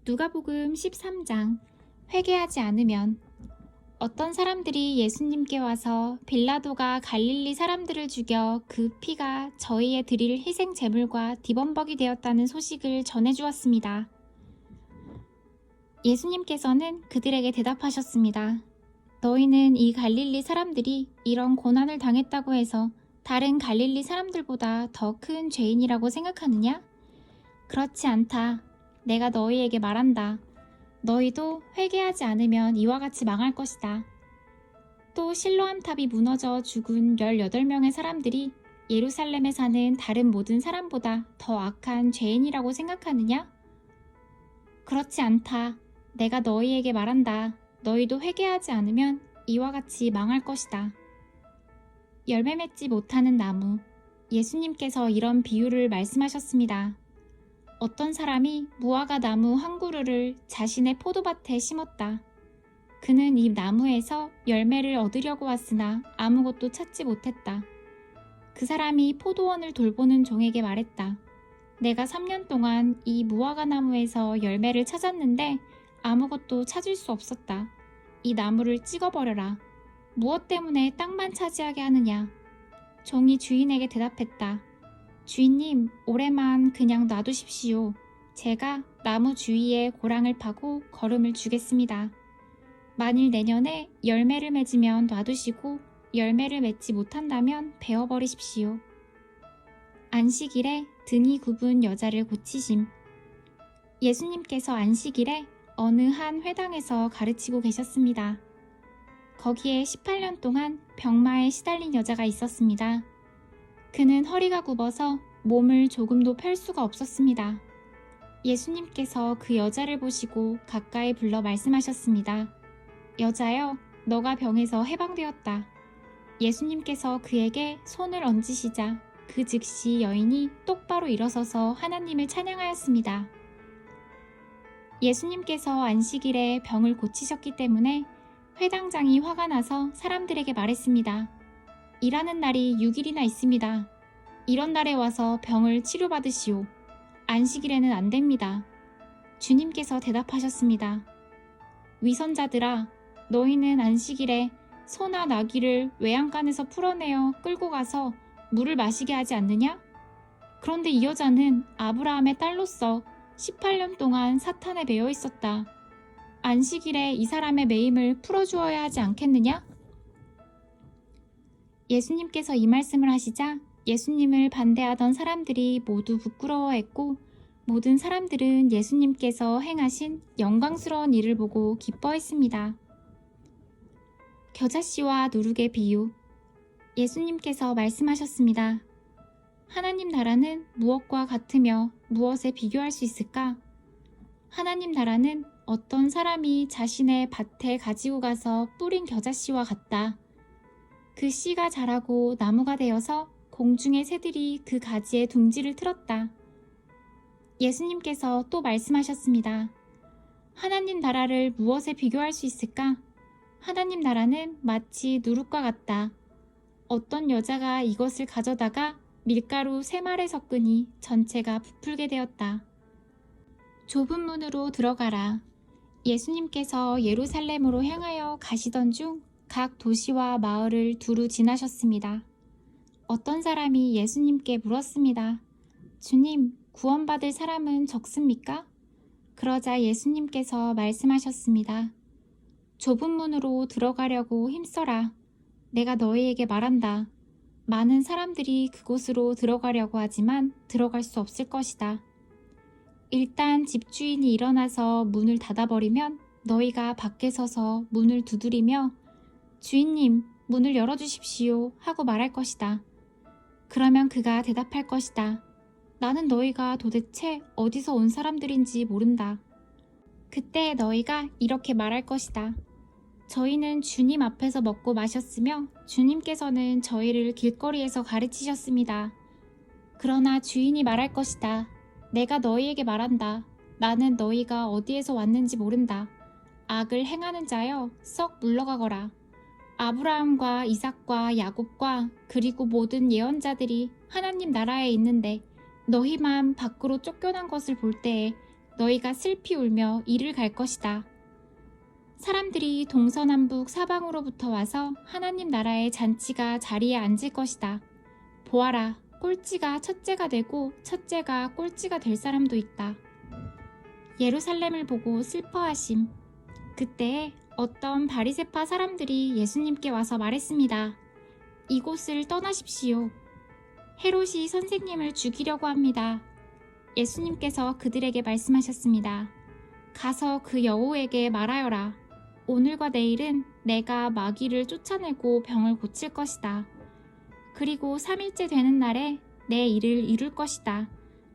누가복음 13장. 회개하지 않으면. 어떤 사람들이 예수님께 와서 빌라도가 갈릴리 사람들을 죽여 그 피가 저희의 드릴 희생 제물과 디범벅이 되었다는 소식을 전해주었습니다. 예수님께서는 그들에게 대답하셨습니다. 너희는 이 갈릴리 사람들이 이런 고난을 당했다고 해서 다른 갈릴리 사람들보다 더 큰 죄인이라고 생각하느냐? 그렇지 않다. 내가 너희에게 말한다. 너희도 회개하지 않으면 이와 같이 망할 것이다. 또 실로암 탑이 무너져 죽은 18명의 사람들이 예루살렘에 사는 다른 모든 사람보다 더 악한 죄인이라고 생각하느냐? 그렇지 않다. 내가 너희에게 말한다. 너희도 회개하지 않으면 이와 같이 망할 것이다. 열매 맺지 못하는 나무. 예수님께서 이런 비유를 말씀하셨습니다. 어떤 사람이 무화과 나무 한 그루를 자신의 포도밭에 심었다. 그는 이 나무에서 열매를 얻으려고 왔으나 아무것도 찾지 못했다. 그 사람이 포도원을 돌보는 종에게 말했다. 내가 3년 동안 이 무화과 나무에서 열매를 찾았는데 아무것도 찾을 수 없었다. 이 나무를 찍어버려라. 무엇 때문에 땅만 차지하게 하느냐? 종이 주인에게 대답했다. 주인님, 올해만 그냥 놔두십시오. 제가 나무 주위에 고랑을 파고 거름을 주겠습니다. 만일 내년에 열매를 맺으면 놔두시고 열매를 맺지 못한다면 베어버리십시오. 안식일에 등이 굽은 여자를 고치심. 예수님께서 안식일에 어느 한 회당에서 가르치고 계셨습니다. 거기에 18년 동안 병마에 시달린 여자가 있었습니다. 그는 허리가 굽어서 몸을 조금도 펼 수가 없었습니다. 예수님께서 그 여자를 보시고 가까이 불러 말씀하셨습니다. 여자여, 너가 병에서 해방되었다. 예수님께서 그에게 손을 얹으시자 그 즉시 여인이 똑바로 일어서서 하나님을 찬양하였습니다. 예수님께서 안식일에 병을 고치셨기 때문에 회당장이 화가 나서 사람들에게 말했습니다. 일하는 날이 6일이나 있습니다. 이런 날에 와서 병을 치료받으시오. 안식일에는 안 됩니다. 주님께서 대답하셨습니다. 위선자들아, 너희는 안식일에 소나 나귀를 외양간에서 풀어내어 끌고 가서 물을 마시게 하지 않느냐? 그런데 이 여자는 아브라함의 딸로서 18년 동안 사탄에 매여 있었다. 안식일에 이 사람의 매임을 풀어주어야 하지 않겠느냐? 예수님께서 이 말씀을 하시자 예수님을 반대하던 사람들이 모두 부끄러워했고 모든 사람들은 예수님께서 행하신 영광스러운 일을 보고 기뻐했습니다. 겨자씨와 누룩의 비유. 예수님께서 말씀하셨습니다. 하나님 나라는 무엇과 같으며 무엇에 비교할 수 있을까? 하나님 나라는 어떤 사람이 자신의 밭에 가지고 가서 뿌린 겨자씨와 같다. 그 씨가 자라고 나무가 되어서 공중의 새들이 그 가지에 둥지를 틀었다. 예수님께서 또 말씀하셨습니다. 하나님 나라를 무엇에 비교할 수 있을까? 하나님 나라는 마치 누룩과 같다. 어떤 여자가 이것을 가져다가 밀가루 3말에 섞으니 전체가 부풀게 되었다. 좁은 문으로 들어가라. 예수님께서 예루살렘으로 향하여 가시던 중 각 도시와 마을을 두루 지나셨습니다. 어떤 사람이 예수님께 물었습니다. 주님, 구원받을 사람은 적습니까? 그러자 예수님께서 말씀하셨습니다. 좁은 문으로 들어가려고 힘써라. 내가 너희에게 말한다. 많은 사람들이 그곳으로 들어가려고 하지만 들어갈 수 없을 것이다. 일단 집주인이 일어나서 문을 닫아버리면 너희가 밖에 서서 문을 두드리며 주인님, 문을 열어주십시오 하고 말할 것이다. 그러면 그가 대답할 것이다. 나는 너희가 도대체 어디서 온 사람들인지 모른다. 그때 너희가 이렇게 말할 것이다. 저희는 주님 앞에서 먹고 마셨으며 주님께서는 저희를 길거리에서 가르치셨습니다. 그러나 주인이 말할 것이다. 내가 너희에게 말한다. 나는 너희가 어디에서 왔는지 모른다. 악을 행하는 자여, 썩 물러가거라. 아브라함과 이삭과 야곱과 그리고 모든 예언자들이 하나님 나라에 있는데 너희만 밖으로 쫓겨난 것을 볼 때에 너희가 슬피 울며 이를 갈 것이다. 사람들이 동서남북 사방으로부터 와서 하나님 나라의 잔치가 자리에 앉을 것이다. 보아라, 꼴찌가 첫째가 되고 첫째가 꼴찌가 될 사람도 있다. 예루살렘을 보고 슬퍼하심. 그때 어떤 바리새파 사람들이 예수님께 와서 말했습니다. 이곳을 떠나십시오. 헤롯이 선생님을 죽이려고 합니다. 예수님께서 그들에게 말씀하셨습니다. 가서 그 여우에게 말하여라. 오늘과 내일은 내가 마귀를 쫓아내고 병을 고칠 것이다. 그리고 3일째 되는 날에 내 일을 이룰 것이다.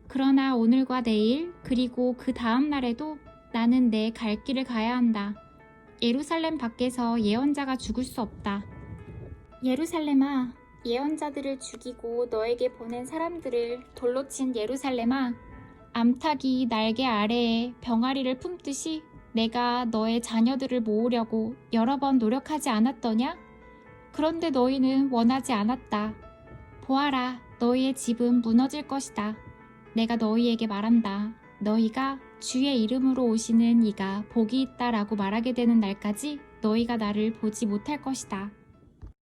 그러나 오늘과 내일 그리고 그 다음 날에도 나는 내 갈 길을 가야 한다. 예루살렘 밖에서 예언자가 죽을 수 없다. 예루살렘아, 예언자들을 죽이고 너에게 보낸 사람들을 돌로 친 예루살렘아, 암탉이 날개 아래에 병아리를 품듯이 내가 너의 자녀들을 모으려고 여러 번 노력하지 않았더냐? 그런데 너희는 원하지 않았다. 보아라, 너희의 집은 무너질 것이다. 내가 너희에게 말한다. 너희가 주의 이름으로 오시는 이가 복이 있다라고 말하게 되는 날까지 너희가 나를 보지 못할 것이다.